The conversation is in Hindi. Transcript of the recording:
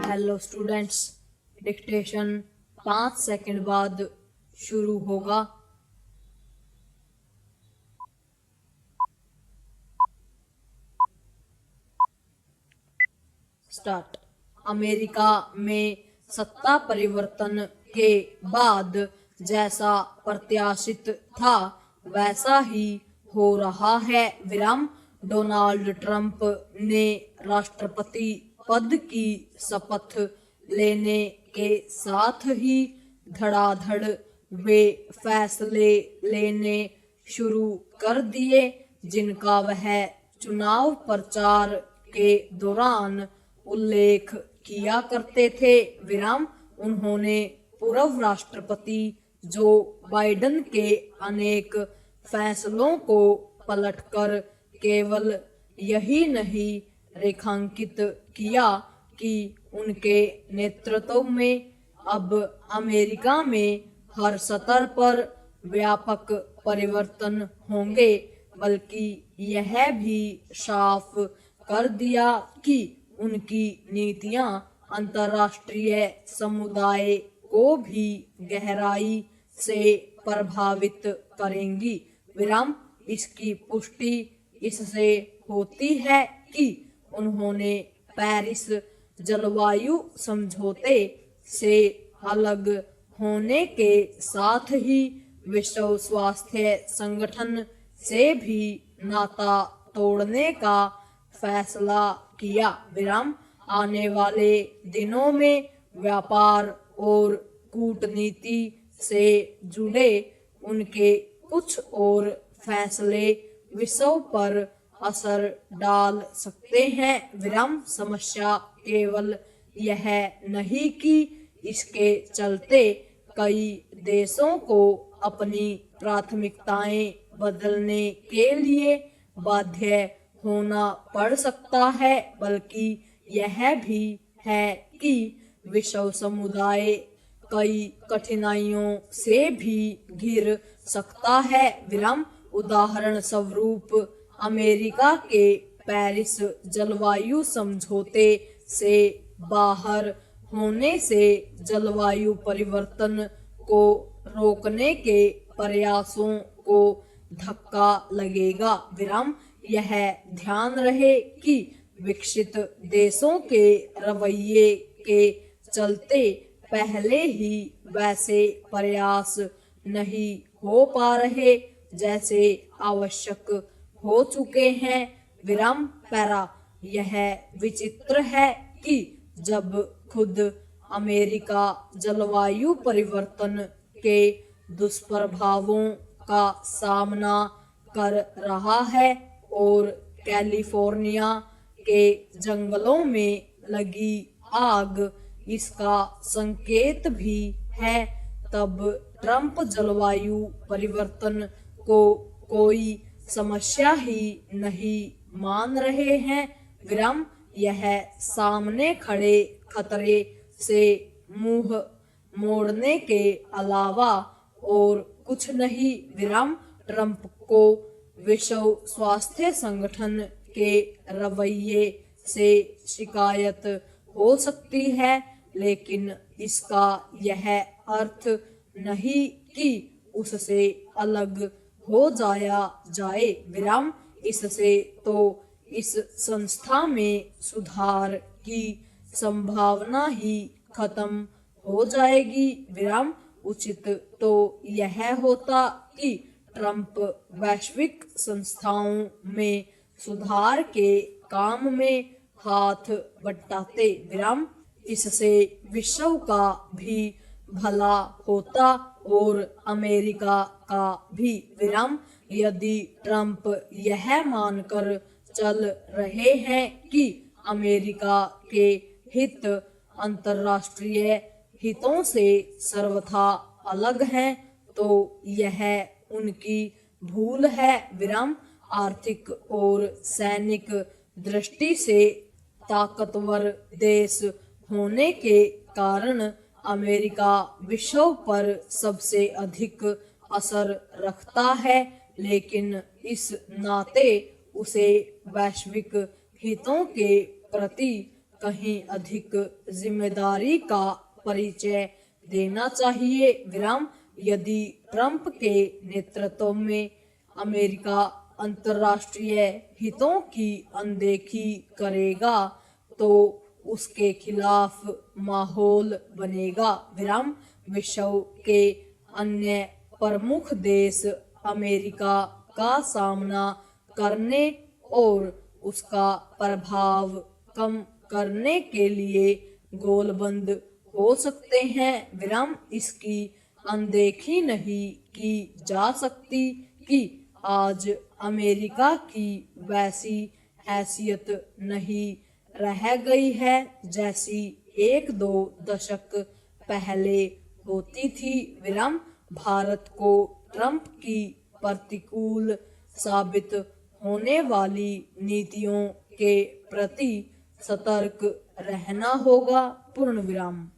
हेलो स्टूडेंट्स, डिक्टेशन 5 सेकंड बाद शुरू होगा। स्टार्ट। अमेरिका में सत्ता परिवर्तन के बाद जैसा प्रत्याशित था वैसा ही हो रहा है। विराम। डोनाल्ड ट्रंप ने राष्ट्रपति पद की शपथ लेने के साथ ही धड़ाधड़ वे फैसले लेने शुरू कर दिए जिनका वह चुनाव प्रचार के दौरान उल्लेख किया करते थे। विराम। उन्होंने पूर्व राष्ट्रपति जो बाइडेन के अनेक फैसलों को पलटकर केवल यही नहीं रेखांकित किया कि उनके नेतृत्व में अब अमेरिका में हर स्तर पर व्यापक परिवर्तन होंगे, बल्कि यह भी साफ कर दिया कि उनकी नीतियां अंतर्राष्ट्रीय समुदाय को भी गहराई से प्रभावित करेंगी। विराम। इसकी पुष्टि इससे होती है कि उन्होंने पेरिस जलवायु समझौते से अलग होने के साथ ही विश्व स्वास्थ्य संगठन से भी नाता तोड़ने का फैसला किया। विराम। आने वाले दिनों में व्यापार और कूटनीति से जुड़े उनके कुछ और फैसले विश्व पर असर डाल सकते हैं। विराम। समस्या केवल यह नहीं कि इसके चलते कई देशों को अपनी प्राथमिकताएं बदलने के लिए बाध्य होना पड़ सकता है, बल्कि यह भी है कि विश्व समुदाय कई कठिनाइयों से भी घिर सकता है। विराम। उदाहरण स्वरूप अमेरिका के पेरिस जलवायु समझौते से बाहर होने से जलवायु परिवर्तन को रोकने के प्रयासों को धक्का लगेगा। विराम। यह ध्यान रहे कि विकसित देशों के रवैये के चलते पहले ही वैसे प्रयास नहीं हो पा रहे जैसे आवश्यक हो चुके हैं। विराम। पैरा। यह विचित्र है कि जब खुद अमेरिका जलवायु परिवर्तन के दुष्प्रभावों का सामना कर रहा है और कैलिफोर्निया के जंगलों में लगी आग इसका संकेत भी है, तब ट्रंप जलवायु परिवर्तन को कोई समस्या ही नहीं मान रहे हैं। विराम। यह सामने खड़े खतरे से मुंह मोड़ने के अलावा और कुछ नहीं। विराम। ट्रंप को विश्व स्वास्थ्य संगठन के रवैये से शिकायत हो सकती है, लेकिन इसका यह अर्थ नहीं कि उससे अलग हो जाया जाए। विराम। इससे तो इस संस्था में सुधार की संभावना ही खत्म हो जाएगी। विराम। उचित तो यह होता कि ट्रंप वैश्विक संस्थाओं में सुधार के काम में हाथ बटाते। विराम। इससे विश्व का भी भला होता और अमेरिका का भी। विराम। यदि ट्रंप यह मानकर चल रहे हैं कि अमेरिका के हित अंतर्राष्ट्रीय हितों से सर्वथा अलग हैं, तो यह उनकी भूल है। विराम। आर्थिक और सैनिक दृष्टि से ताकतवर देश होने के कारण अमेरिका विश्व पर सबसे अधिक असर रखता है, लेकिन इस नाते उसे वैश्विक हितों के प्रति कहीं अधिक जिम्मेदारी का परिचय देना चाहिए विराम। यदि ट्रंप के नेतृत्व में अमेरिका अंतर्राष्ट्रीय हितों की अनदेखी करेगा तो उसके खिलाफ माहौल बनेगा विराम। विश्व के अन्य प्रमुख देश अमेरिका का सामना करने और उसका प्रभाव कम करने के लिए गोलबंद हो सकते हैं विराम। इसकी अनदेखी नहीं की जा सकती कि आज अमेरिका की वैसी हैसियत नहीं रह गई है जैसी एक दो दशक पहले होती थी विराम। भारत को ट्रंप की प्रतिकूल साबित होने वाली नीतियों के प्रति सतर्क रहना होगा। पूर्ण विराम।